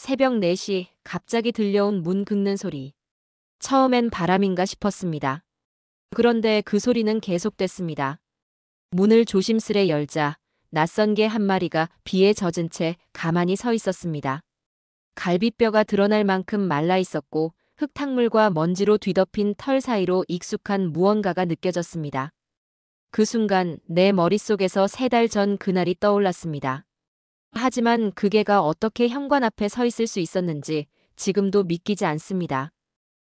새벽 4시 갑자기 들려온 문 긁는 소리. 처음엔 바람인가 싶었습니다. 그런데 그 소리는 계속됐습니다. 문을 조심스레 열자 낯선 개 한 마리가 비에 젖은 채 가만히 서 있었습니다. 갈비뼈가 드러날 만큼 말라 있었고 흙탕물과 먼지로 뒤덮인 털 사이로 익숙한 무언가가 느껴졌습니다. 그 순간 내 머릿속에서 3달 전 그날이 떠올랐습니다. 하지만 그 개가 어떻게 현관 앞에 서 있을 수 있었는지 지금도 믿기지 않습니다.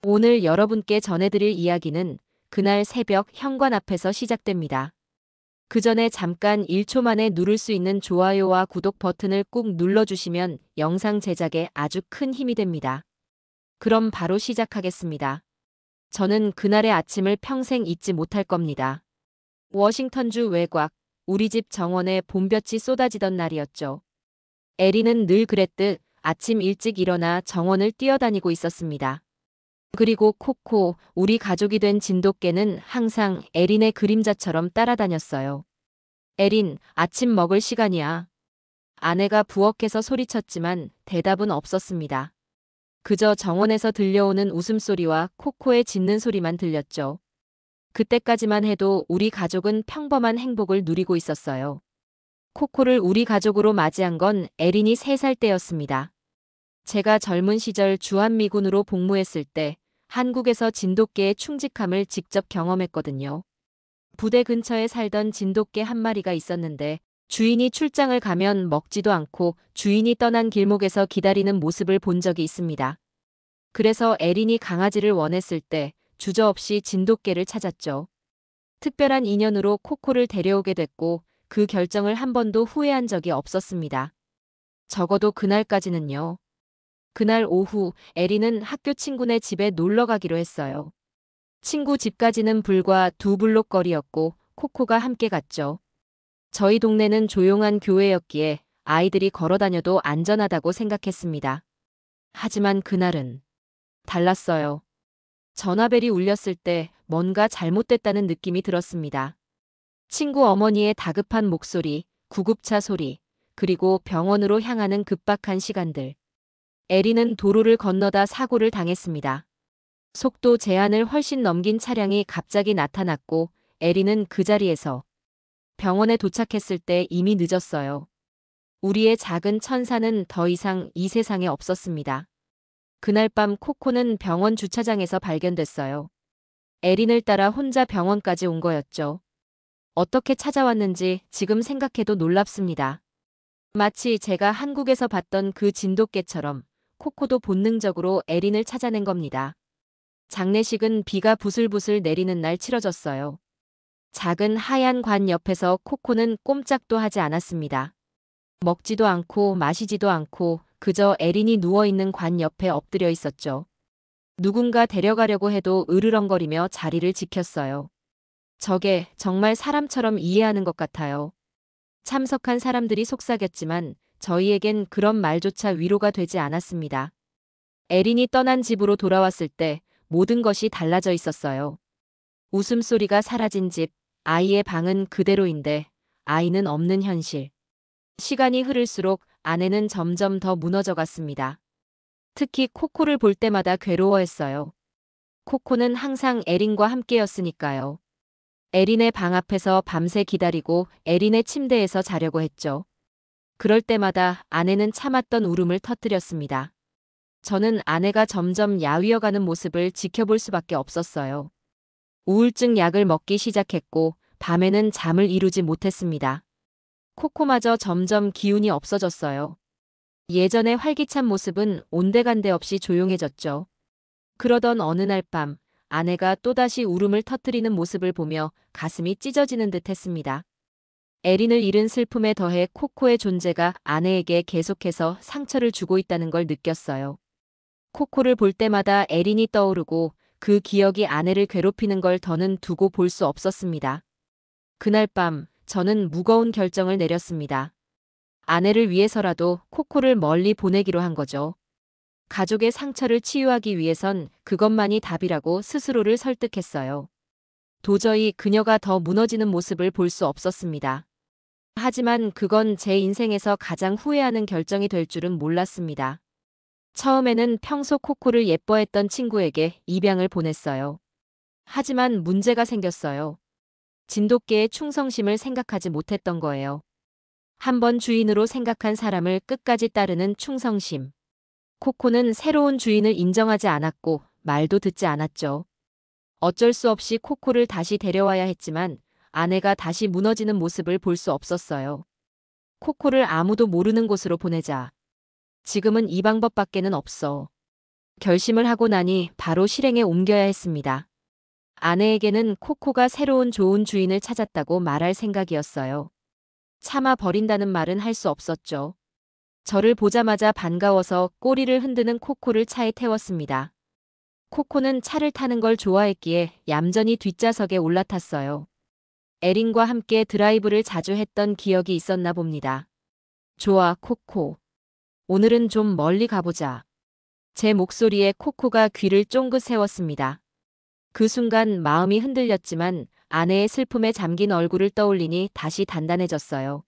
오늘 여러분께 전해드릴 이야기는 그날 새벽 현관 앞에서 시작됩니다. 그 전에 잠깐 1초 만에 누를 수 있는 좋아요와 구독 버튼을 꾹 눌러주시면 영상 제작에 아주 큰 힘이 됩니다. 그럼 바로 시작하겠습니다. 저는 그날의 아침을 평생 잊지 못할 겁니다. 워싱턴주 외곽, 우리 집 정원에 봄볕이 쏟아지던 날이었죠. 에리는 늘 그랬듯 아침 일찍 일어나 정원을 뛰어다니고 있었습니다. 그리고 코코, 우리 가족이 된 진돗개는 항상 에린의 그림자처럼 따라다녔어요. 에린, 아침 먹을 시간이야. 아내가 부엌에서 소리쳤지만 대답은 없었습니다. 그저 정원에서 들려오는 웃음소리와 코코의 짖는 소리만 들렸죠. 그때까지만 해도 우리 가족은 평범한 행복을 누리고 있었어요. 코코를 우리 가족으로 맞이한 건 에린이 3살 때였습니다. 제가 젊은 시절 주한미군으로 복무했을 때 한국에서 진돗개의 충직함을 직접 경험했거든요. 부대 근처에 살던 진돗개 한 마리가 있었는데 주인이 출장을 가면 먹지도 않고 주인이 떠난 길목에서 기다리는 모습을 본 적이 있습니다. 그래서 에린이 강아지를 원했을 때 주저없이 진돗개를 찾았죠. 특별한 인연으로 코코를 데려오게 됐고 그 결정을 한 번도 후회한 적이 없었습니다. 적어도 그날까지는요. 그날 오후 에린은 학교 친구네 집에 놀러 가기로 했어요. 친구 집까지는 불과 2블록 거리였고 코코가 함께 갔죠. 저희 동네는 조용한 교회였기에 아이들이 걸어 다녀도 안전하다고 생각했습니다. 하지만 그날은 달랐어요. 전화벨이 울렸을 때 뭔가 잘못됐다는 느낌이 들었습니다. 친구 어머니의 다급한 목소리, 구급차 소리, 그리고 병원으로 향하는 급박한 시간들. 에린은 도로를 건너다 사고를 당했습니다. 속도 제한을 훨씬 넘긴 차량이 갑자기 나타났고 에린은 그 자리에서 병원에 도착했을 때 이미 늦었어요. 우리의 작은 천사는 더 이상 이 세상에 없었습니다. 그날 밤 코코는 병원 주차장에서 발견됐어요. 에린을 따라 혼자 병원까지 온 거였죠. 어떻게 찾아왔는지 지금 생각해도 놀랍습니다. 마치 제가 한국에서 봤던 그 진돗개처럼 코코도 본능적으로 에린을 찾아낸 겁니다. 장례식은 비가 부슬부슬 내리는 날 치러졌어요. 작은 하얀 관 옆에서 코코는 꼼짝도 하지 않았습니다. 먹지도 않고 마시지도 않고 그저 에린이 누워있는 관 옆에 엎드려 있었죠. 누군가 데려가려고 해도 으르렁거리며 자리를 지켰어요. 저게 정말 사람처럼 이해하는 것 같아요. 참석한 사람들이 속삭였지만 저희에겐 그런 말조차 위로가 되지 않았습니다. 에린이 떠난 집으로 돌아왔을 때 모든 것이 달라져 있었어요. 웃음소리가 사라진 집, 아이의 방은 그대로인데 아이는 없는 현실. 시간이 흐를수록 아내는 점점 더 무너져갔습니다. 특히 코코를 볼 때마다 괴로워했어요. 코코는 항상 에린과 함께였으니까요. 에린의 방 앞에서 밤새 기다리고 에린의 침대에서 자려고 했죠. 그럴 때마다 아내는 참았던 울음을 터뜨렸습니다. 저는 아내가 점점 야위어가는 모습을 지켜볼 수밖에 없었어요. 우울증 약을 먹기 시작했고 밤에는 잠을 이루지 못했습니다. 코코마저 점점 기운이 없어졌어요. 예전의 활기찬 모습은 온데간데 없이 조용해졌죠. 그러던 어느 날 밤 아내가 또다시 울음을 터뜨리는 모습을 보며 가슴이 찢어지는 듯 했습니다. 에린을 잃은 슬픔에 더해 코코의 존재가 아내에게 계속해서 상처를 주고 있다는 걸 느꼈어요. 코코를 볼 때마다 에린이 떠오르고 그 기억이 아내를 괴롭히는 걸 더는 두고 볼 수 없었습니다. 그날 밤 저는 무거운 결정을 내렸습니다. 아내를 위해서라도 코코를 멀리 보내기로 한 거죠. 가족의 상처를 치유하기 위해선 그것만이 답이라고 스스로를 설득했어요. 도저히 그녀가 더 무너지는 모습을 볼 수 없었습니다. 하지만 그건 제 인생에서 가장 후회하는 결정이 될 줄은 몰랐습니다. 처음에는 평소 코코를 예뻐했던 친구에게 입양을 보냈어요. 하지만 문제가 생겼어요. 진돗개의 충성심을 생각하지 못했던 거예요. 한번 주인으로 생각한 사람을 끝까지 따르는 충성심. 코코는 새로운 주인을 인정하지 않았고 말도 듣지 않았죠. 어쩔 수 없이 코코를 다시 데려와야 했지만 아내가 다시 무너지는 모습을 볼 수 없었어요. 코코를 아무도 모르는 곳으로 보내자. 지금은 이 방법밖에는 없어. 결심을 하고 나니 바로 실행에 옮겨야 했습니다. 아내에게는 코코가 새로운 좋은 주인을 찾았다고 말할 생각이었어요. 차마 버린다는 말은 할 수 없었죠. 저를 보자마자 반가워서 꼬리를 흔드는 코코를 차에 태웠습니다. 코코는 차를 타는 걸 좋아했기에 얌전히 뒷좌석에 올라탔어요. 에린과 함께 드라이브를 자주 했던 기억이 있었나 봅니다. 좋아, 코코. 오늘은 좀 멀리 가보자. 제 목소리에 코코가 귀를 쫑긋 세웠습니다. 그 순간 마음이 흔들렸지만 아내의 슬픔에 잠긴 얼굴을 떠올리니 다시 단단해졌어요.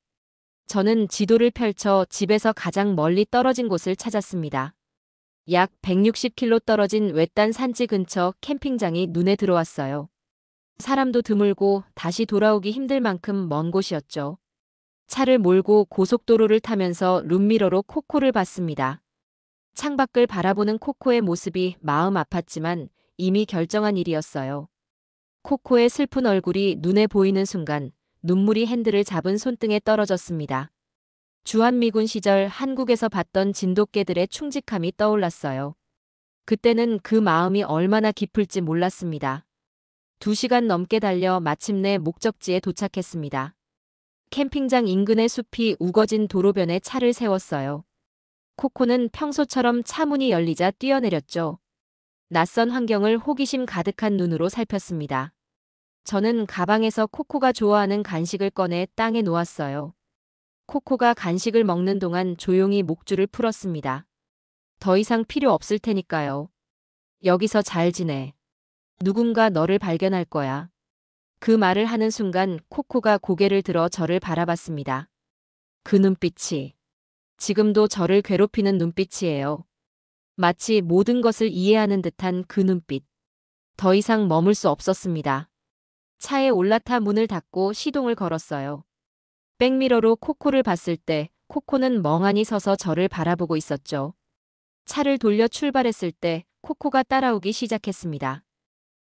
저는 지도를 펼쳐 집에서 가장 멀리 떨어진 곳을 찾았습니다. 약 160km 떨어진 외딴 산지 근처 캠핑장이 눈에 들어왔어요. 사람도 드물고 다시 돌아오기 힘들 만큼 먼 곳이었죠. 차를 몰고 고속도로를 타면서 룸미러로 코코를 봤습니다. 창밖을 바라보는 코코의 모습이 마음 아팠지만 이미 결정한 일이었어요. 코코의 슬픈 얼굴이 눈에 보이는 순간 눈물이 핸들을 잡은 손등에 떨어졌습니다. 주한미군 시절 한국에서 봤던 진돗개들의 충직함이 떠올랐어요. 그때는 그 마음이 얼마나 깊을지 몰랐습니다. 2시간 넘게 달려 마침내 목적지에 도착했습니다. 캠핑장 인근의 숲이 우거진 도로변에 차를 세웠어요. 코코는 평소처럼 차 문이 열리자 뛰어내렸죠. 낯선 환경을 호기심 가득한 눈으로 살폈습니다. 저는 가방에서 코코가 좋아하는 간식을 꺼내 땅에 놓았어요. 코코가 간식을 먹는 동안 조용히 목줄을 풀었습니다. 더 이상 필요 없을 테니까요. 여기서 잘 지내. 누군가 너를 발견할 거야. 그 말을 하는 순간 코코가 고개를 들어 저를 바라봤습니다. 그 눈빛이 지금도 저를 괴롭히는 눈빛이에요. 마치 모든 것을 이해하는 듯한 그 눈빛. 더 이상 머물 수 없었습니다. 차에 올라타 문을 닫고 시동을 걸었어요. 백미러로 코코를 봤을 때 코코는 멍하니 서서 저를 바라보고 있었죠. 차를 돌려 출발했을 때 코코가 따라오기 시작했습니다.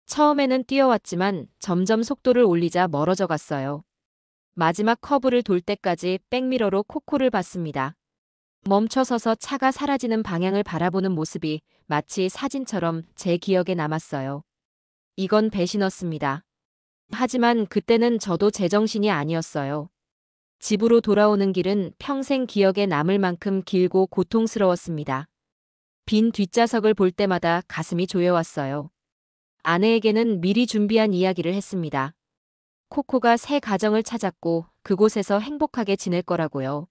처음에는 뛰어왔지만 점점 속도를 올리자 멀어져 갔어요. 마지막 커브를 돌 때까지 백미러로 코코를 봤습니다. 멈춰서서 차가 사라지는 방향을 바라보는 모습이 마치 사진처럼 제 기억에 남았어요. 이건 배신었습니다. 하지만 그때는 저도 제정신이 아니었어요. 집으로 돌아오는 길은 평생 기억에 남을 만큼 길고 고통스러웠습니다. 빈 뒷좌석을 볼 때마다 가슴이 조여왔어요. 아내에게는 미리 준비한 이야기를 했습니다. 코코가 새 가정을 찾았고 그곳에서 행복하게 지낼 거라고요.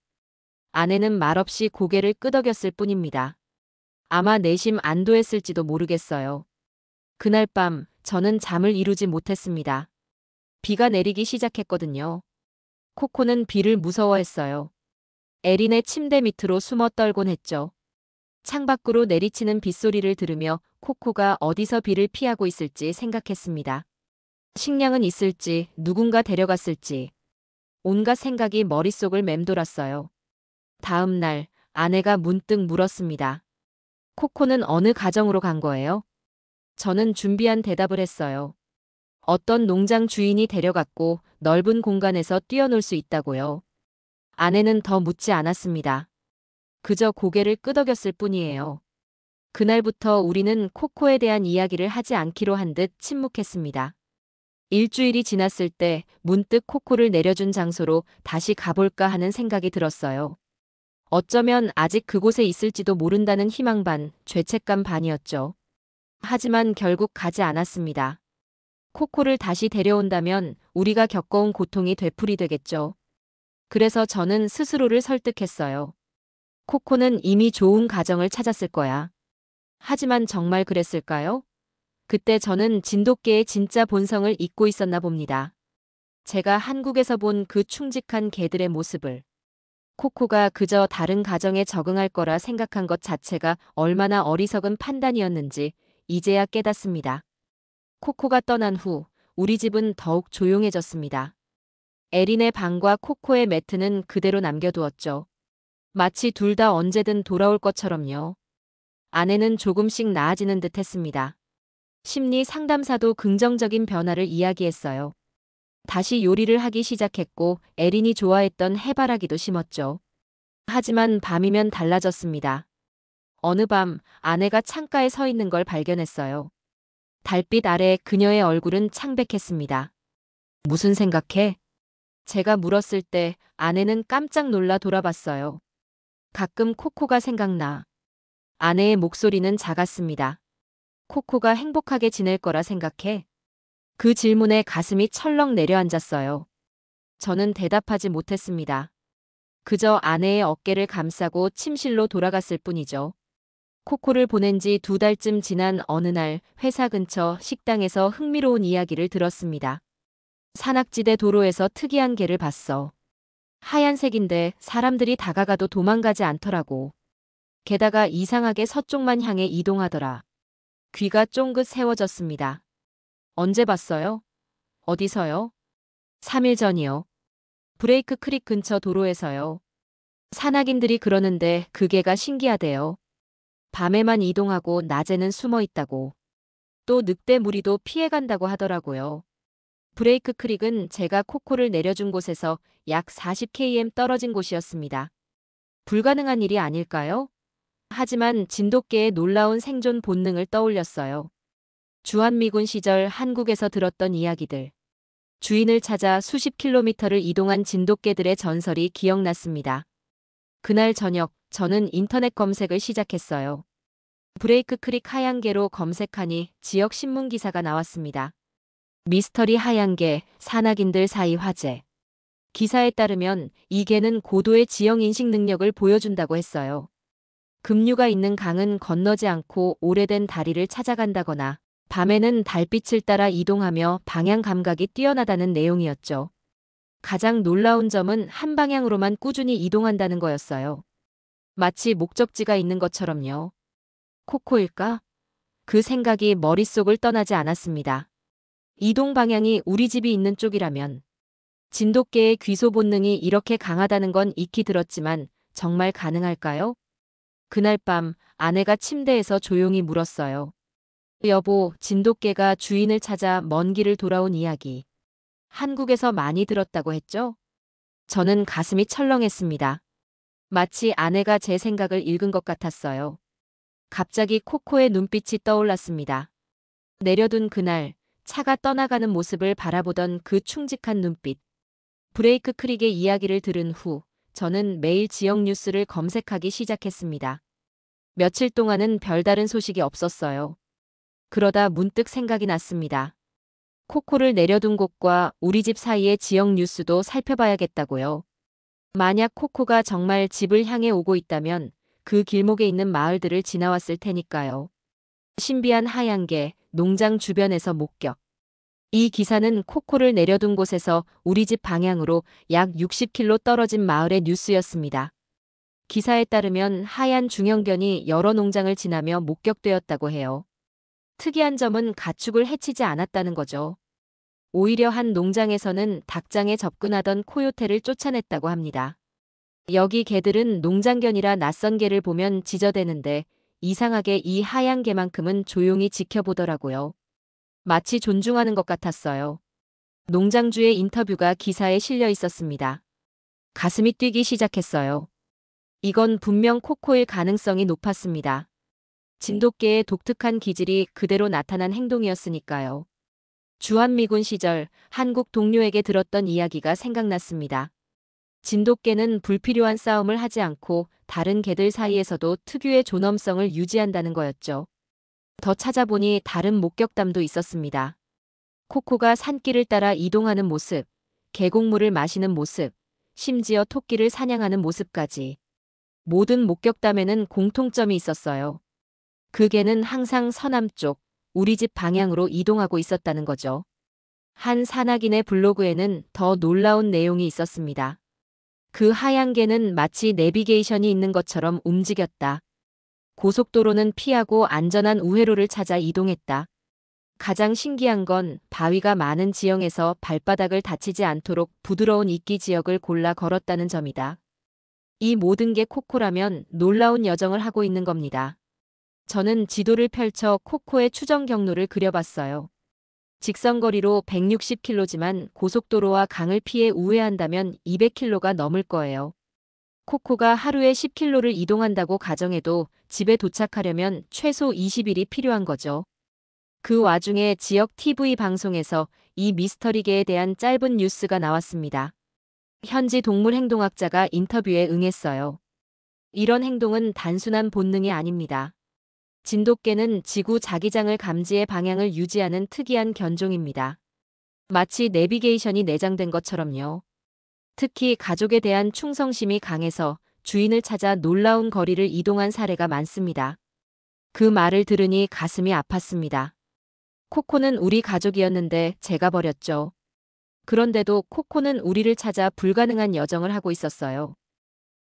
아내는 말없이 고개를 끄덕였을 뿐입니다. 아마 내심 안도했을지도 모르겠어요. 그날 밤 저는 잠을 이루지 못했습니다. 비가 내리기 시작했거든요. 코코는 비를 무서워했어요. 에린의 침대 밑으로 숨어 떨곤 했죠. 창밖으로 내리치는 빗소리를 들으며 코코가 어디서 비를 피하고 있을지 생각했습니다. 식량은 있을지, 누군가 데려갔을지. 온갖 생각이 머릿속을 맴돌았어요. 다음 날 아내가 문득 물었습니다. 코코는 어느 가정으로 간 거예요? 저는 준비한 대답을 했어요. 어떤 농장 주인이 데려갔고 넓은 공간에서 뛰어놀 수 있다고요. 아내는 더 묻지 않았습니다. 그저 고개를 끄덕였을 뿐이에요. 그날부터 우리는 코코에 대한 이야기를 하지 않기로 한 듯 침묵했습니다. 일주일이 지났을 때 문득 코코를 내려준 장소로 다시 가볼까 하는 생각이 들었어요. 어쩌면 아직 그곳에 있을지도 모른다는 희망 반, 죄책감 반이었죠. 하지만 결국 가지 않았습니다. 코코를 다시 데려온다면 우리가 겪어온 고통이 되풀이되겠죠. 그래서 저는 스스로를 설득했어요. 코코는 이미 좋은 가정을 찾았을 거야. 하지만 정말 그랬을까요? 그때 저는 진돗개의 진짜 본성을 잊고 있었나 봅니다. 제가 한국에서 본 그 충직한 개들의 모습을. 코코가 그저 다른 가정에 적응할 거라 생각한 것 자체가 얼마나 어리석은 판단이었는지 이제야 깨닫습니다. 코코가 떠난 후 우리 집은 더욱 조용해졌습니다. 에린의 방과 코코의 매트는 그대로 남겨두었죠. 마치 둘 다 언제든 돌아올 것처럼요. 아내는 조금씩 나아지는 듯 했습니다. 심리 상담사도 긍정적인 변화를 이야기했어요. 다시 요리를 하기 시작했고 에린이 좋아했던 해바라기도 심었죠. 하지만 밤이면 달라졌습니다. 어느 밤 아내가 창가에 서 있는 걸 발견했어요. 달빛 아래 그녀의 얼굴은 창백했습니다. 무슨 생각해? 제가 물었을 때 아내는 깜짝 놀라 돌아봤어요. 가끔 코코가 생각나. 아내의 목소리는 작았습니다. 코코가 행복하게 지낼 거라 생각해? 그 질문에 가슴이 철렁 내려앉았어요. 저는 대답하지 못했습니다. 그저 아내의 어깨를 감싸고 침실로 돌아갔을 뿐이죠. 코코를 보낸 지 2달쯤 지난 어느 날 회사 근처 식당에서 흥미로운 이야기를 들었습니다. 산악지대 도로에서 특이한 개를 봤어. 하얀색인데 사람들이 다가가도 도망가지 않더라고. 게다가 이상하게 서쪽만 향해 이동하더라. 귀가 쫑긋 세워졌습니다. 언제 봤어요? 어디서요? 3일 전이요. 브레이크 크릭 근처 도로에서요. 산악인들이 그러는데 그 개가 신기하대요. 밤에만 이동하고 낮에는 숨어 있다고. 또 늑대 무리도 피해간다고 하더라고요. 브레이크 크릭은 제가 코코를 내려준 곳에서 약 40km 떨어진 곳이었습니다. 불가능한 일이 아닐까요? 하지만 진돗개의 놀라운 생존 본능을 떠올렸어요. 주한미군 시절 한국에서 들었던 이야기들. 주인을 찾아 수십 킬로미터를 이동한 진돗개들의 전설이 기억났습니다. 그날 저녁 저는 인터넷 검색을 시작했어요. 브레이크 크릭 하얀개로 검색하니 지역 신문 기사가 나왔습니다. 미스터리 하얀개, 산악인들 사이 화제. 기사에 따르면 이 개는 고도의 지형 인식 능력을 보여준다고 했어요. 급류가 있는 강은 건너지 않고 오래된 다리를 찾아간다거나 밤에는 달빛을 따라 이동하며 방향 감각이 뛰어나다는 내용이었죠. 가장 놀라운 점은 한 방향으로만 꾸준히 이동한다는 거였어요. 마치 목적지가 있는 것처럼요. 코코일까? 그 생각이 머릿속을 떠나지 않았습니다. 이동 방향이 우리 집이 있는 쪽이라면 진돗개의 귀소 본능이 이렇게 강하다는 건 익히 들었지만 정말 가능할까요? 그날 밤 아내가 침대에서 조용히 물었어요. 여보, 진돗개가 주인을 찾아 먼 길을 돌아온 이야기. 한국에서 많이 들었다고 했죠? 저는 가슴이 철렁했습니다. 마치 아내가 제 생각을 읽은 것 같았어요. 갑자기 코코의 눈빛이 떠올랐습니다. 내려둔 그날 차가 떠나가는 모습을 바라보던 그 충직한 눈빛. 브레이크 크릭의 이야기를 들은 후 저는 매일 지역 뉴스를 검색하기 시작했습니다. 며칠 동안은 별다른 소식이 없었어요. 그러다 문득 생각이 났습니다. 코코를 내려둔 곳과 우리 집 사이의 지역 뉴스도 살펴봐야겠다고요. 만약 코코가 정말 집을 향해 오고 있다면 그 길목에 있는 마을들을 지나왔을 테니까요. 신비한 하얀 개, 농장 주변에서 목격. 이 기사는 코코를 내려둔 곳에서 우리 집 방향으로 약 60km 떨어진 마을의 뉴스였습니다. 기사에 따르면 하얀 중형견이 여러 농장을 지나며 목격되었다고 해요. 특이한 점은 가축을 해치지 않았다는 거죠. 오히려 한 농장에서는 닭장에 접근하던 코요테를 쫓아냈다고 합니다. 여기 개들은 농장견이라 낯선 개를 보면 지저대는데 이상하게 이 하얀 개만큼은 조용히 지켜보더라고요. 마치 존중하는 것 같았어요. 농장주의 인터뷰가 기사에 실려 있었습니다. 가슴이 뛰기 시작했어요. 이건 분명 코코일 가능성이 높았습니다. 진돗개의 독특한 기질이 그대로 나타난 행동이었으니까요. 주한미군 시절 한국 동료에게 들었던 이야기가 생각났습니다. 진돗개는 불필요한 싸움을 하지 않고 다른 개들 사이에서도 특유의 존엄성을 유지한다는 거였죠. 더 찾아보니 다른 목격담도 있었습니다. 코코가 산길을 따라 이동하는 모습, 계곡물을 마시는 모습, 심지어 토끼를 사냥하는 모습까지. 모든 목격담에는 공통점이 있었어요. 그 개는 항상 서남쪽, 우리 집 방향으로 이동하고 있었다는 거죠. 한 산악인의 블로그에는 더 놀라운 내용이 있었습니다. 그 하얀 개는 마치 내비게이션이 있는 것처럼 움직였다. 고속도로는 피하고 안전한 우회로를 찾아 이동했다. 가장 신기한 건 바위가 많은 지형에서 발바닥을 다치지 않도록 부드러운 이끼 지역을 골라 걸었다는 점이다. 이 모든 게 코코라면 놀라운 여정을 하고 있는 겁니다. 저는 지도를 펼쳐 코코의 추정 경로를 그려봤어요. 직선거리로 160km지만 고속도로와 강을 피해 우회한다면 200km가 넘을 거예요. 코코가 하루에 10km를 이동한다고 가정해도 집에 도착하려면 최소 20일이 필요한 거죠. 그 와중에 지역 TV 방송에서 이 미스터리개에 대한 짧은 뉴스가 나왔습니다. 현지 동물 행동학자가 인터뷰에 응했어요. 이런 행동은 단순한 본능이 아닙니다. 진돗개는 지구 자기장을 감지해 방향을 유지하는 특이한 견종입니다. 마치 내비게이션이 내장된 것처럼요. 특히 가족에 대한 충성심이 강해서 주인을 찾아 놀라운 거리를 이동한 사례가 많습니다. 그 말을 들으니 가슴이 아팠습니다. 코코는 우리 가족이었는데 제가 버렸죠. 그런데도 코코는 우리를 찾아 불가능한 여정을 하고 있었어요.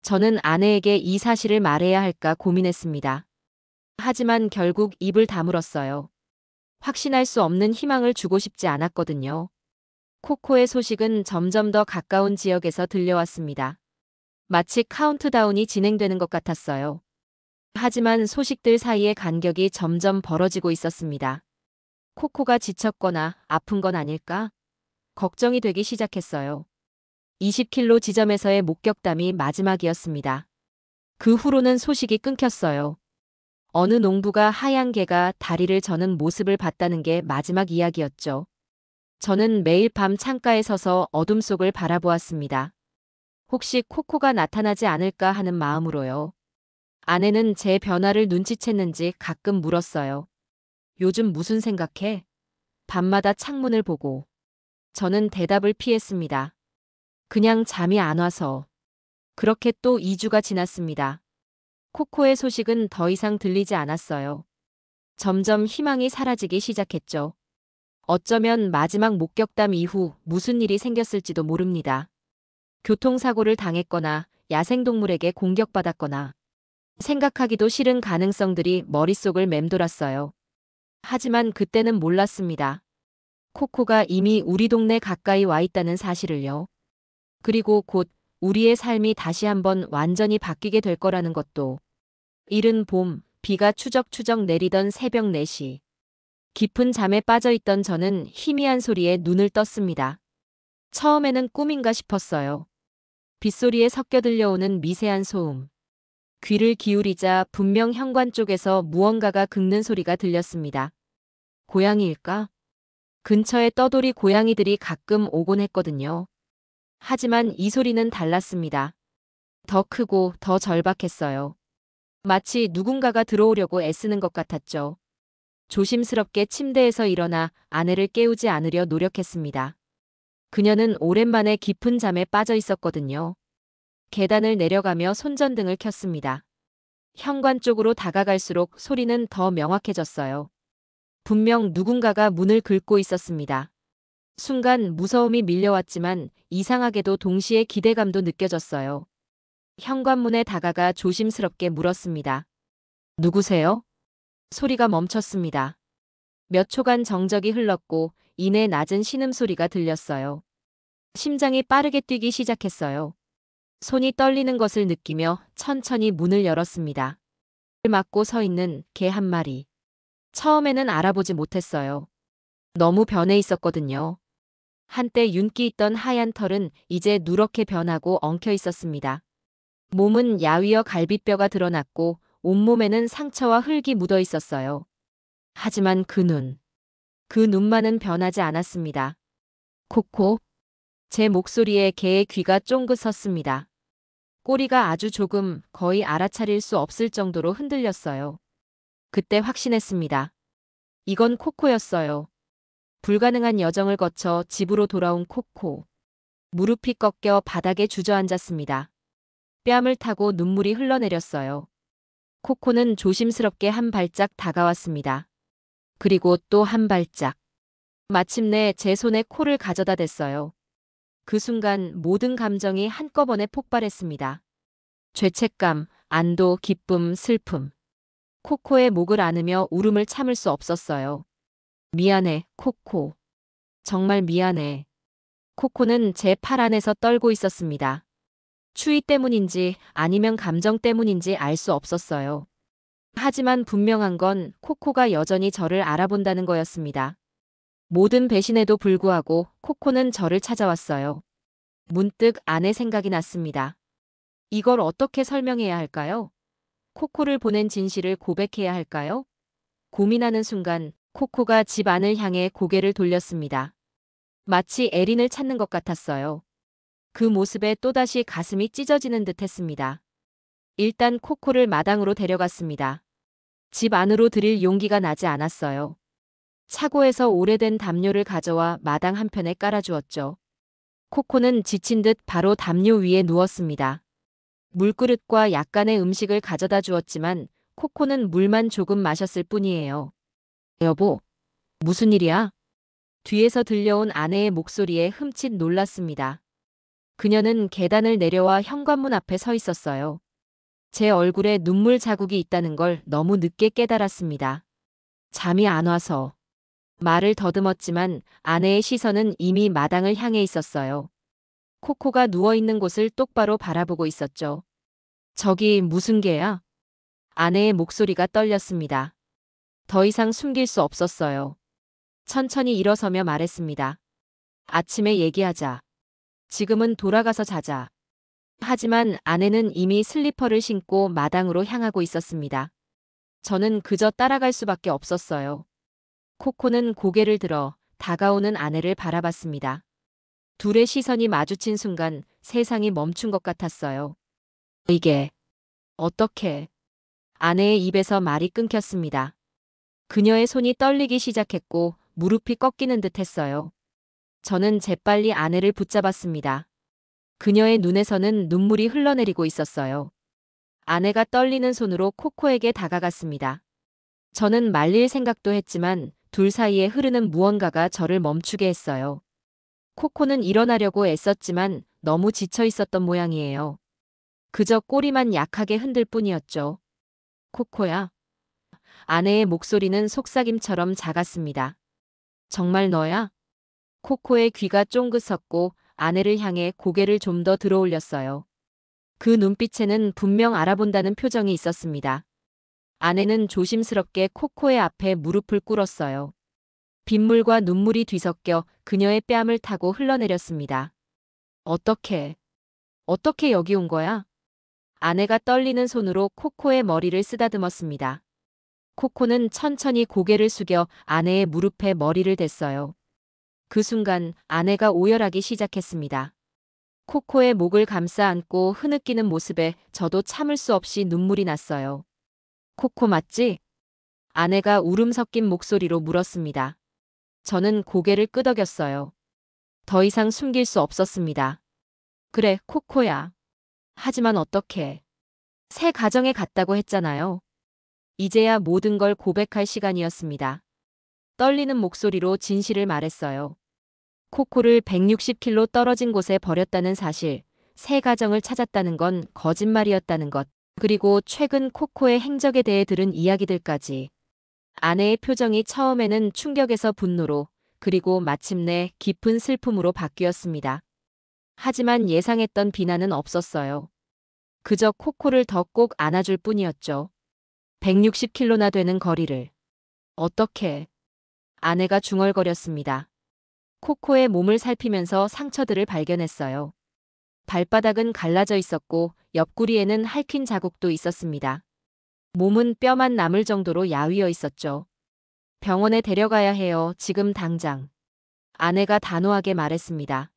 저는 아내에게 이 사실을 말해야 할까 고민했습니다. 하지만 결국 입을 다물었어요. 확신할 수 없는 희망을 주고 싶지 않았거든요. 코코의 소식은 점점 더 가까운 지역에서 들려왔습니다. 마치 카운트다운이 진행되는 것 같았어요. 하지만 소식들 사이의 간격이 점점 벌어지고 있었습니다. 코코가 지쳤거나 아픈 건 아닐까? 걱정이 되기 시작했어요. 20km 지점에서의 목격담이 마지막이었습니다. 그 후로는 소식이 끊겼어요. 어느 농부가 하얀 개가 다리를 저는 모습을 봤다는 게 마지막 이야기였죠. 저는 매일 밤 창가에 서서 어둠 속을 바라보았습니다. 혹시 코코가 나타나지 않을까 하는 마음으로요. 아내는 제 변화를 눈치챘는지 가끔 물었어요. 요즘 무슨 생각해? 밤마다 창문을 보고. 저는 대답을 피했습니다. 그냥 잠이 안 와서. 그렇게 또 2주가 지났습니다. 코코의 소식은 더 이상 들리지 않았어요. 점점 희망이 사라지기 시작했죠. 어쩌면 마지막 목격담 이후 무슨 일이 생겼을지도 모릅니다. 교통사고를 당했거나 야생동물에게 공격받았거나 생각하기도 싫은 가능성들이 머릿속을 맴돌았어요. 하지만 그때는 몰랐습니다. 코코가 이미 우리 동네 가까이 와 있다는 사실을요. 그리고 곧 우리의 삶이 다시 한번 완전히 바뀌게 될 거라는 것도. 이른 봄, 비가 추적추적 내리던 새벽 4시. 깊은 잠에 빠져있던 저는 희미한 소리에 눈을 떴습니다. 처음에는 꿈인가 싶었어요. 빗소리에 섞여 들려오는 미세한 소음. 귀를 기울이자 분명 현관 쪽에서 무언가가 긁는 소리가 들렸습니다. 고양이일까? 근처에 떠돌이 고양이들이 가끔 오곤 했거든요. 하지만 이 소리는 달랐습니다. 더 크고 더 절박했어요. 마치 누군가가 들어오려고 애쓰는 것 같았죠. 조심스럽게 침대에서 일어나 아내를 깨우지 않으려 노력했습니다. 그녀는 오랜만에 깊은 잠에 빠져 있었거든요. 계단을 내려가며 손전등을 켰습니다. 현관 쪽으로 다가갈수록 소리는 더 명확해졌어요. 분명 누군가가 문을 긁고 있었습니다. 순간 무서움이 밀려왔지만 이상하게도 동시에 기대감도 느껴졌어요. 현관문에 다가가 조심스럽게 물었습니다. 누구세요? 소리가 멈췄습니다. 몇 초간 정적이 흘렀고 이내 낮은 신음소리가 들렸어요. 심장이 빠르게 뛰기 시작했어요. 손이 떨리는 것을 느끼며 천천히 문을 열었습니다. 맞고 서 있는 개 한 마리. 처음에는 알아보지 못했어요. 너무 변해 있었거든요. 한때 윤기 있던 하얀 털은 이제 누렇게 변하고 엉켜 있었습니다. 몸은 야위어 갈비뼈가 드러났고 온몸에는 상처와 흙이 묻어 있었어요. 하지만 그 눈만은 변하지 않았습니다. 코코. 제 목소리에 개의 귀가 쫑긋 섰습니다. 꼬리가 아주 조금, 거의 알아차릴 수 없을 정도로 흔들렸어요. 그때 확신했습니다. 이건 코코였어요. 불가능한 여정을 거쳐 집으로 돌아온 코코. 무릎이 꺾여 바닥에 주저앉았습니다. 뺨을 타고 눈물이 흘러내렸어요. 코코는 조심스럽게 한 발짝 다가왔습니다. 그리고 또 한 발짝. 마침내 제 손에 코를 가져다 댔어요. 그 순간 모든 감정이 한꺼번에 폭발했습니다. 죄책감, 안도, 기쁨, 슬픔. 코코의 목을 안으며 울음을 참을 수 없었어요. 미안해, 코코. 정말 미안해. 코코는 제 팔 안에서 떨고 있었습니다. 추위 때문인지 아니면 감정 때문인지 알 수 없었어요. 하지만 분명한 건 코코가 여전히 저를 알아본다는 거였습니다. 모든 배신에도 불구하고 코코는 저를 찾아왔어요. 문득 아내 생각이 났습니다. 이걸 어떻게 설명해야 할까요? 코코를 보낸 진실을 고백해야 할까요? 고민하는 순간 코코가 집 안을 향해 고개를 돌렸습니다. 마치 에린을 찾는 것 같았어요. 그 모습에 또다시 가슴이 찢어지는 듯 했습니다. 일단 코코를 마당으로 데려갔습니다. 집 안으로 들일 용기가 나지 않았어요. 차고에서 오래된 담요를 가져와 마당 한편에 깔아주었죠. 코코는 지친 듯 바로 담요 위에 누웠습니다. 물그릇과 약간의 음식을 가져다 주었지만 코코는 물만 조금 마셨을 뿐이에요. 여보, 무슨 일이야? 뒤에서 들려온 아내의 목소리에 흠칫 놀랐습니다. 그녀는 계단을 내려와 현관문 앞에 서 있었어요. 제 얼굴에 눈물 자국이 있다는 걸 너무 늦게 깨달았습니다. 잠이 안 와서. 말을 더듬었지만 아내의 시선은 이미 마당을 향해 있었어요. 코코가 누워있는 곳을 똑바로 바라보고 있었죠. 저기 무슨 개야? 아내의 목소리가 떨렸습니다. 더 이상 숨길 수 없었어요. 천천히 일어서며 말했습니다. 아침에 얘기하자. 지금은 돌아가서 자자. 하지만 아내는 이미 슬리퍼를 신고 마당으로 향하고 있었습니다. 저는 그저 따라갈 수밖에 없었어요. 코코는 고개를 들어 다가오는 아내를 바라봤습니다. 둘의 시선이 마주친 순간 세상이 멈춘 것 같았어요. 이게 어떻게? 아내의 입에서 말이 끊겼습니다. 그녀의 손이 떨리기 시작했고 무릎이 꺾이는 듯 했어요. 저는 재빨리 아내를 붙잡았습니다. 그녀의 눈에서는 눈물이 흘러내리고 있었어요. 아내가 떨리는 손으로 코코에게 다가갔습니다. 저는 말릴 생각도 했지만 둘 사이에 흐르는 무언가가 저를 멈추게 했어요. 코코는 일어나려고 애썼지만 너무 지쳐 있었던 모양이에요. 그저 꼬리만 약하게 흔들 뿐이었죠. 코코야. 아내의 목소리는 속삭임처럼 작았습니다. 정말 너야? 코코의 귀가 쫑긋 섰고 아내를 향해 고개를 좀 더 들어올렸어요. 그 눈빛에는 분명 알아본다는 표정이 있었습니다. 아내는 조심스럽게 코코의 앞에 무릎을 꿇었어요. 빗물과 눈물이 뒤섞여 그녀의 뺨을 타고 흘러내렸습니다. 어떻게 여기 온 거야? 아내가 떨리는 손으로 코코의 머리를 쓰다듬었습니다. 코코는 천천히 고개를 숙여 아내의 무릎에 머리를 댔어요. 그 순간 아내가 오열하기 시작했습니다. 코코의 목을 감싸 안고 흐느끼는 모습에 저도 참을 수 없이 눈물이 났어요. 코코 맞지? 아내가 울음 섞인 목소리로 물었습니다. 저는 고개를 끄덕였어요. 더 이상 숨길 수 없었습니다. 그래, 코코야. 하지만 어떡해. 새 가정에 갔다고 했잖아요. 이제야 모든 걸 고백할 시간이었습니다. 떨리는 목소리로 진실을 말했어요. 코코를 160km 떨어진 곳에 버렸다는 사실, 새 가정을 찾았다는 건 거짓말이었다는 것, 그리고 최근 코코의 행적에 대해 들은 이야기들까지. 아내의 표정이 처음에는 충격에서 분노로, 그리고 마침내 깊은 슬픔으로 바뀌었습니다. 하지만 예상했던 비난은 없었어요. 그저 코코를 더 꼭 안아줄 뿐이었죠. 160km나 되는 거리를. 어떻게? 아내가 중얼거렸습니다. 코코의 몸을 살피면서 상처들을 발견했어요. 발바닥은 갈라져 있었고 옆구리에는 핥힌 자국도 있었습니다. 몸은 뼈만 남을 정도로 야위어 있었죠. 병원에 데려가야 해요, 지금 당장. 아내가 단호하게 말했습니다.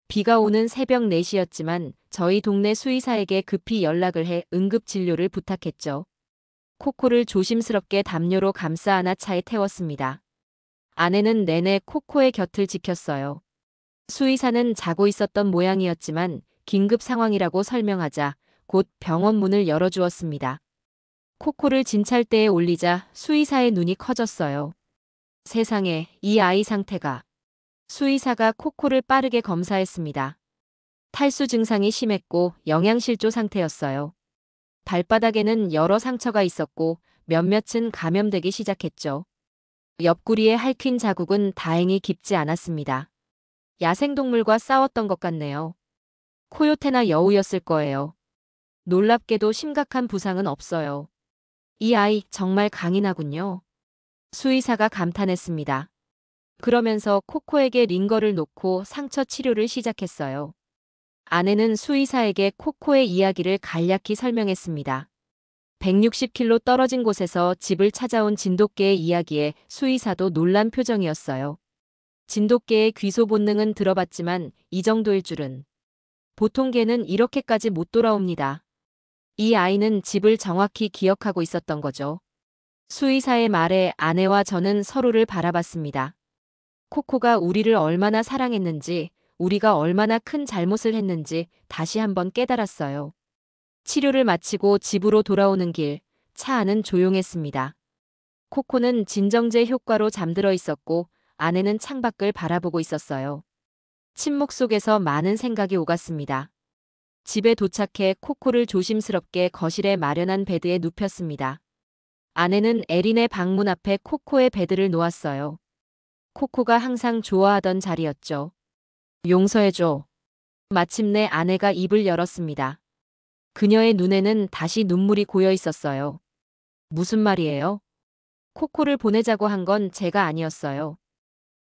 비가 오는 새벽 4시였지만 저희 동네 수의사에게 급히 연락을 해 응급진료를 부탁했죠. 코코를 조심스럽게 담요로 감싸 안아 차에 태웠습니다. 아내는 내내 코코의 곁을 지켰어요. 수의사는 자고 있었던 모양이었지만 긴급 상황이라고 설명하자 곧 병원 문을 열어주었습니다. 코코를 진찰대에 올리자 수의사의 눈이 커졌어요. 세상에, 이 아이 상태가. 수의사가 코코를 빠르게 검사했습니다. 탈수 증상이 심했고 영양실조 상태였어요. 발바닥에는 여러 상처가 있었고 몇몇은 감염되기 시작했죠. 옆구리에 핥힌 자국은 다행히 깊지 않았습니다. 야생동물과 싸웠던 것 같네요. 코요테나 여우였을 거예요. 놀랍게도 심각한 부상은 없어요. 이 아이 정말 강인하군요. 수의사가 감탄했습니다. 그러면서 코코에게 링거를 놓고 상처 치료를 시작했어요. 아내는 수의사에게 코코의 이야기를 간략히 설명했습니다. 160km 떨어진 곳에서 집을 찾아온 진돗개의 이야기에 수의사도 놀란 표정이었어요. 진돗개의 귀소 본능은 들어봤지만 이 정도일 줄은. 보통 개는 이렇게까지 못 돌아옵니다. 이 아이는 집을 정확히 기억하고 있었던 거죠. 수의사의 말에 아내와 저는 서로를 바라봤습니다. 코코가 우리를 얼마나 사랑했는지, 우리가 얼마나 큰 잘못을 했는지 다시 한번 깨달았어요. 치료를 마치고 집으로 돌아오는 길, 차 안은 조용했습니다. 코코는 진정제 효과로 잠들어 있었고 아내는 창밖을 바라보고 있었어요. 침묵 속에서 많은 생각이 오갔습니다. 집에 도착해 코코를 조심스럽게 거실에 마련한 베드에 눕혔습니다. 아내는 에린의 방문 앞에 코코의 베드를 놓았어요. 코코가 항상 좋아하던 자리였죠. 용서해줘. 마침내 아내가 입을 열었습니다. 그녀의 눈에는 다시 눈물이 고여 있었어요. 무슨 말이에요? 코코를 보내자고 한 건 제가 아니었어요.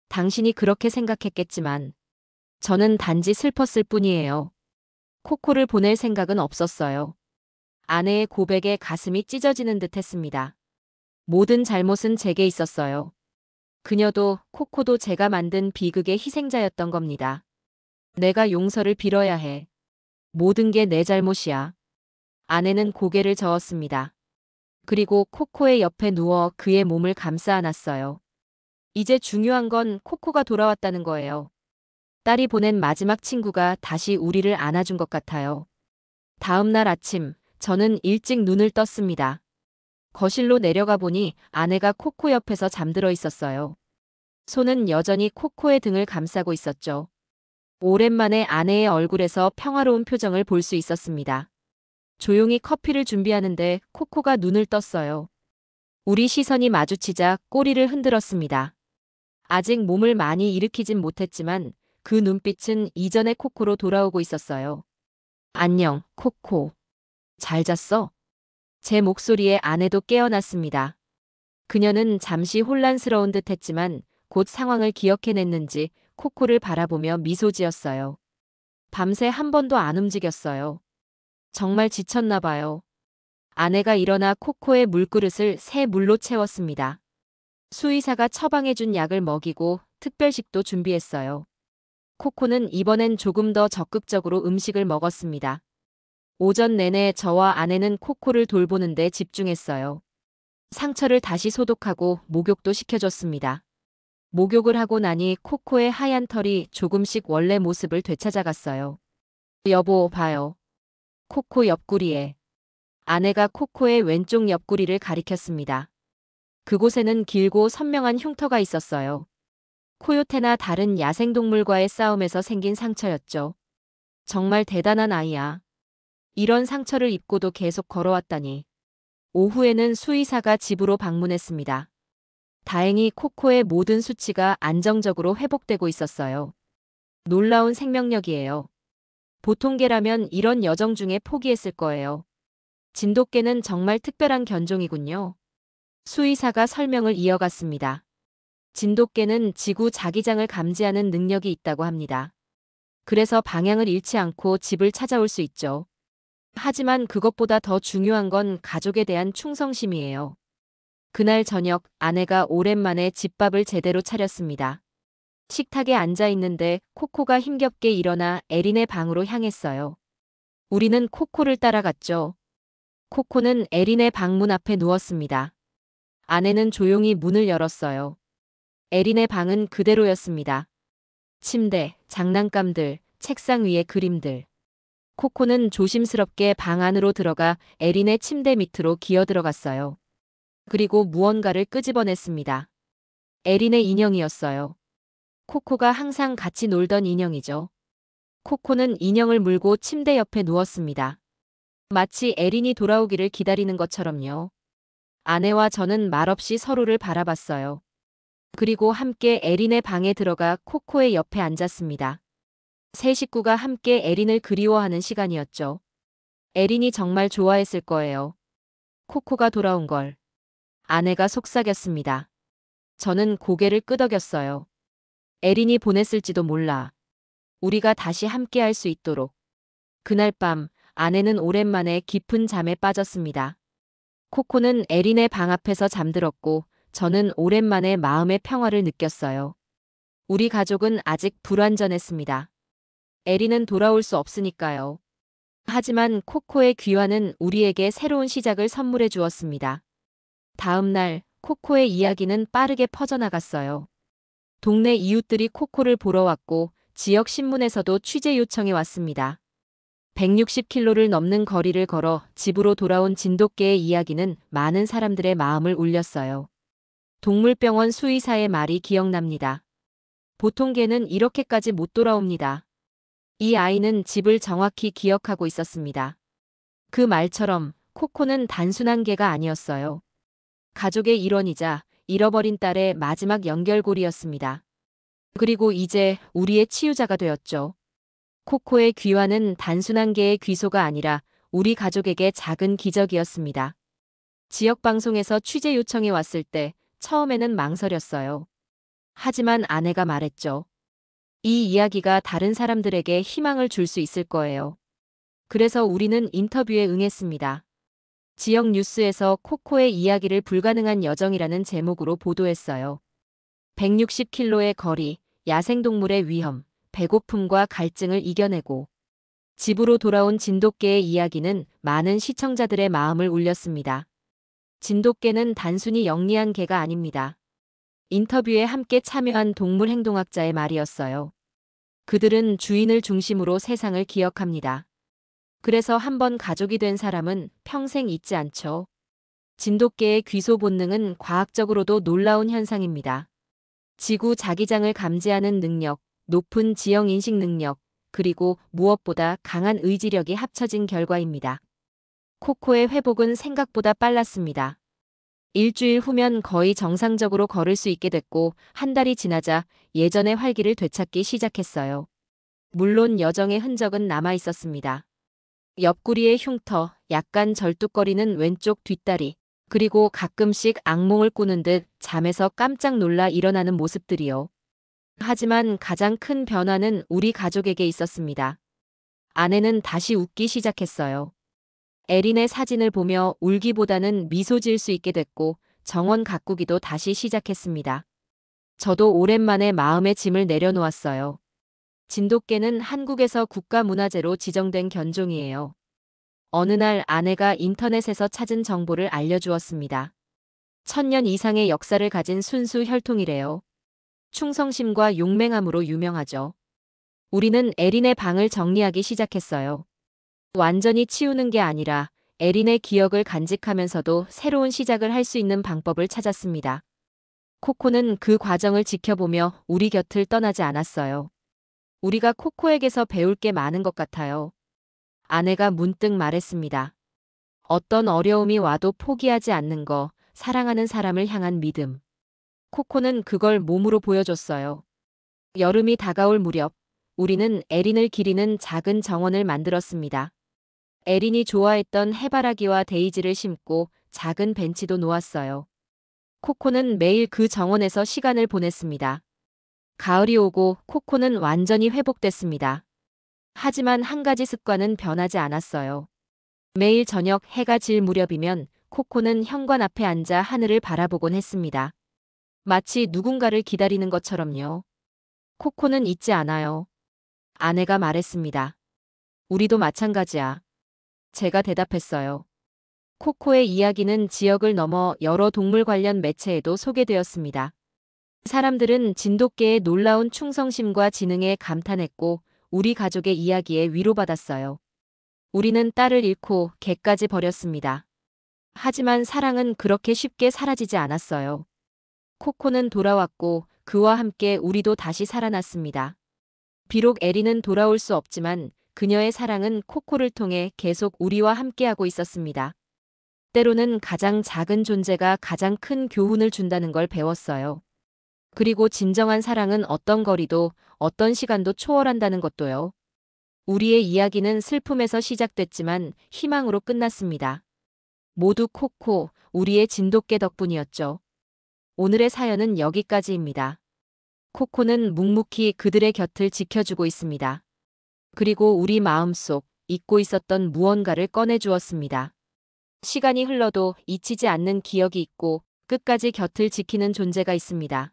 당신이 그렇게 생각했겠지만 저는 단지 슬펐을 뿐이에요. 코코를 보낼 생각은 없었어요. 아내의 고백에 가슴이 찢어지는 듯 했습니다. 모든 잘못은 제게 있었어요. 그녀도 코코도 제가 만든 비극의 희생자였던 겁니다. 내가 용서를 빌어야 해. 모든 게 내 잘못이야. 아내는 고개를 저었습니다. 그리고 코코의 옆에 누워 그의 몸을 감싸 안았어요. 이제 중요한 건 코코가 돌아왔다는 거예요. 딸이 보낸 마지막 친구가 다시 우리를 안아준 것 같아요. 다음 날 아침, 저는 일찍 눈을 떴습니다. 거실로 내려가 보니 아내가 코코 옆에서 잠들어 있었어요. 손은 여전히 코코의 등을 감싸고 있었죠. 오랜만에 아내의 얼굴에서 평화로운 표정을 볼 수 있었습니다. 조용히 커피를 준비하는데 코코가 눈을 떴어요. 우리 시선이 마주치자 꼬리를 흔들었습니다. 아직 몸을 많이 일으키진 못했지만 그 눈빛은 이전의 코코로 돌아오고 있었어요. 안녕, 코코. 잘 잤어? 제 목소리에 아내도 깨어났습니다. 그녀는 잠시 혼란스러운 듯 했지만 곧 상황을 기억해냈는지 코코를 바라보며 미소 지었어요. 밤새 한 번도 안 움직였어요. 정말 지쳤나 봐요. 아내가 일어나 코코의 물그릇을 새 물로 채웠습니다. 수의사가 처방해준 약을 먹이고 특별식도 준비했어요. 코코는 이번엔 조금 더 적극적으로 음식을 먹었습니다. 오전 내내 저와 아내는 코코를 돌보는데 집중했어요. 상처를 다시 소독하고 목욕도 시켜줬습니다. 목욕을 하고 나니 코코의 하얀 털이 조금씩 원래 모습을 되찾아갔어요. 여보, 봐요. 코코 옆구리에. 아내가 코코의 왼쪽 옆구리를 가리켰습니다. 그곳에는 길고 선명한 흉터가 있었어요. 코요테나 다른 야생동물과의 싸움에서 생긴 상처였죠. 정말 대단한 아이야. 이런 상처를 입고도 계속 걸어왔다니. 오후에는 수의사가 집으로 방문했습니다. 다행히 코코의 모든 수치가 안정적으로 회복되고 있었어요. 놀라운 생명력이에요. 보통 개라면 이런 여정 중에 포기했을 거예요. 진돗개는 정말 특별한 견종이군요. 수의사가 설명을 이어갔습니다. 진돗개는 지구 자기장을 감지하는 능력이 있다고 합니다. 그래서 방향을 잃지 않고 집을 찾아올 수 있죠. 하지만 그것보다 더 중요한 건 가족에 대한 충성심이에요. 그날 저녁 아내가 오랜만에 집밥을 제대로 차렸습니다. 식탁에 앉아 있는데 코코가 힘겹게 일어나 에린의 방으로 향했어요. 우리는 코코를 따라갔죠. 코코는 에린의 방문 앞에 누웠습니다. 아내는 조용히 문을 열었어요. 에린의 방은 그대로였습니다. 침대, 장난감들, 책상 위에 그림들. 코코는 조심스럽게 방 안으로 들어가 에린의 침대 밑으로 기어 들어갔어요. 그리고 무언가를 끄집어냈습니다. 에린의 인형이었어요. 코코가 항상 같이 놀던 인형이죠. 코코는 인형을 물고 침대 옆에 누웠습니다. 마치 에린이 돌아오기를 기다리는 것처럼요. 아내와 저는 말없이 서로를 바라봤어요. 그리고 함께 에린의 방에 들어가 코코의 옆에 앉았습니다. 세 식구가 함께 에린을 그리워하는 시간이었죠. 에린이 정말 좋아했을 거예요. 코코가 돌아온 걸. 아내가 속삭였습니다. 저는 고개를 끄덕였어요. 에린이 보냈을지도 몰라. 우리가 다시 함께 할 수 있도록. 그날 밤 아내는 오랜만에 깊은 잠에 빠졌습니다. 코코는 에린의 방 앞에서 잠들었고 저는 오랜만에 마음의 평화를 느꼈어요. 우리 가족은 아직 불완전했습니다. 에린은 돌아올 수 없으니까요. 하지만 코코의 귀환은 우리에게 새로운 시작을 선물해 주었습니다. 다음 날 코코의 이야기는 빠르게 퍼져나갔어요. 동네 이웃들이 코코를 보러 왔고 지역 신문에서도 취재 요청이 왔습니다. 160km를 넘는 거리를 걸어 집으로 돌아온 진돗개의 이야기는 많은 사람들의 마음을 울렸어요. 동물병원 수의사의 말이 기억납니다. 보통 개는 이렇게까지 못 돌아옵니다. 이 아이는 집을 정확히 기억하고 있었습니다. 그 말처럼 코코는 단순한 개가 아니었어요. 가족의 일원이자 잃어버린 딸의 마지막 연결고리였습니다. 그리고 이제 우리의 치유자가 되었죠. 코코의 귀환은 단순한 개의 귀소가 아니라 우리 가족에게 작은 기적이었습니다. 지역방송에서 취재 요청이 왔을 때 처음에는 망설였어요. 하지만 아내가 말했죠. 이 이야기가 다른 사람들에게 희망을 줄 수 있을 거예요. 그래서 우리는 인터뷰에 응했습니다. 지역 뉴스에서 코코의 이야기를 불가능한 여정이라는 제목으로 보도했어요. 160km의 거리, 야생동물의 위험, 배고픔과 갈증을 이겨내고 집으로 돌아온 진돗개의 이야기는 많은 시청자들의 마음을 울렸습니다. 진돗개는 단순히 영리한 개가 아닙니다. 인터뷰에 함께 참여한 동물행동학자의 말이었어요. 그들은 주인을 중심으로 세상을 기억합니다. 그래서 한번 가족이 된 사람은 평생 잊지 않죠. 진돗개의 귀소 본능은 과학적으로도 놀라운 현상입니다. 지구 자기장을 감지하는 능력, 높은 지형 인식 능력, 그리고 무엇보다 강한 의지력이 합쳐진 결과입니다. 코코의 회복은 생각보다 빨랐습니다. 일주일 후면 거의 정상적으로 걸을 수 있게 됐고 한 달이 지나자 예전의 활기를 되찾기 시작했어요. 물론 여정의 흔적은 남아 있었습니다. 옆구리의 흉터, 약간 절뚝거리는 왼쪽 뒷다리, 그리고 가끔씩 악몽을 꾸는 듯 잠에서 깜짝 놀라 일어나는 모습들이요. 하지만 가장 큰 변화는 우리 가족에게 있었습니다. 아내는 다시 웃기 시작했어요. 에린의 사진을 보며 울기보다는 미소 지을 수 있게 됐고 정원 가꾸기도 다시 시작했습니다. 저도 오랜만에 마음의 짐을 내려놓았어요. 진돗개는 한국에서 국가문화재로 지정된 견종이에요. 어느 날 아내가 인터넷에서 찾은 정보를 알려주었습니다. 1000년 이상의 역사를 가진 순수 혈통이래요. 충성심과 용맹함으로 유명하죠. 우리는 에린의 방을 정리하기 시작했어요. 완전히 치우는 게 아니라 에린의 기억을 간직하면서도 새로운 시작을 할 수 있는 방법을 찾았습니다. 코코는 그 과정을 지켜보며 우리 곁을 떠나지 않았어요. 우리가 코코에게서 배울 게 많은 것 같아요. 아내가 문득 말했습니다. 어떤 어려움이 와도 포기하지 않는 거, 사랑하는 사람을 향한 믿음. 코코는 그걸 몸으로 보여줬어요. 여름이 다가올 무렵, 우리는 에린을 기리는 작은 정원을 만들었습니다. 에린이 좋아했던 해바라기와 데이지를 심고 작은 벤치도 놓았어요. 코코는 매일 그 정원에서 시간을 보냈습니다. 가을이 오고 코코는 완전히 회복됐습니다. 하지만 한 가지 습관은 변하지 않았어요. 매일 저녁 해가 질 무렵이면 코코는 현관 앞에 앉아 하늘을 바라보곤 했습니다. 마치 누군가를 기다리는 것처럼요. 코코는 잊지 않아요. 아내가 말했습니다. 우리도 마찬가지야. 제가 대답했어요. 코코의 이야기는 지역을 넘어 여러 동물 관련 매체에도 소개되었습니다. 사람들은 진돗개의 놀라운 충성심과 지능에 감탄했고 우리 가족의 이야기에 위로받았어요. 우리는 딸을 잃고 개까지 버렸습니다. 하지만 사랑은 그렇게 쉽게 사라지지 않았어요. 코코는 돌아왔고 그와 함께 우리도 다시 살아났습니다. 비록 에리는 돌아올 수 없지만 그녀의 사랑은 코코를 통해 계속 우리와 함께하고 있었습니다. 때로는 가장 작은 존재가 가장 큰 교훈을 준다는 걸 배웠어요. 그리고 진정한 사랑은 어떤 거리도 어떤 시간도 초월한다는 것도요. 우리의 이야기는 슬픔에서 시작됐지만 희망으로 끝났습니다. 모두 코코, 우리의 진돗개 덕분이었죠. 오늘의 사연은 여기까지입니다. 코코는 묵묵히 그들의 곁을 지켜주고 있습니다. 그리고 우리 마음속 잊고 있었던 무언가를 꺼내주었습니다. 시간이 흘러도 잊히지 않는 기억이 있고 끝까지 곁을 지키는 존재가 있습니다.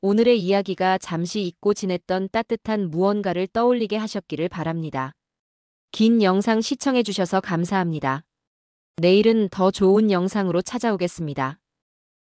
오늘의 이야기가 잠시 잊고 지냈던 따뜻한 무언가를 떠올리게 하셨기를 바랍니다. 긴 영상 시청해주셔서 감사합니다. 내일은 더 좋은 영상으로 찾아오겠습니다.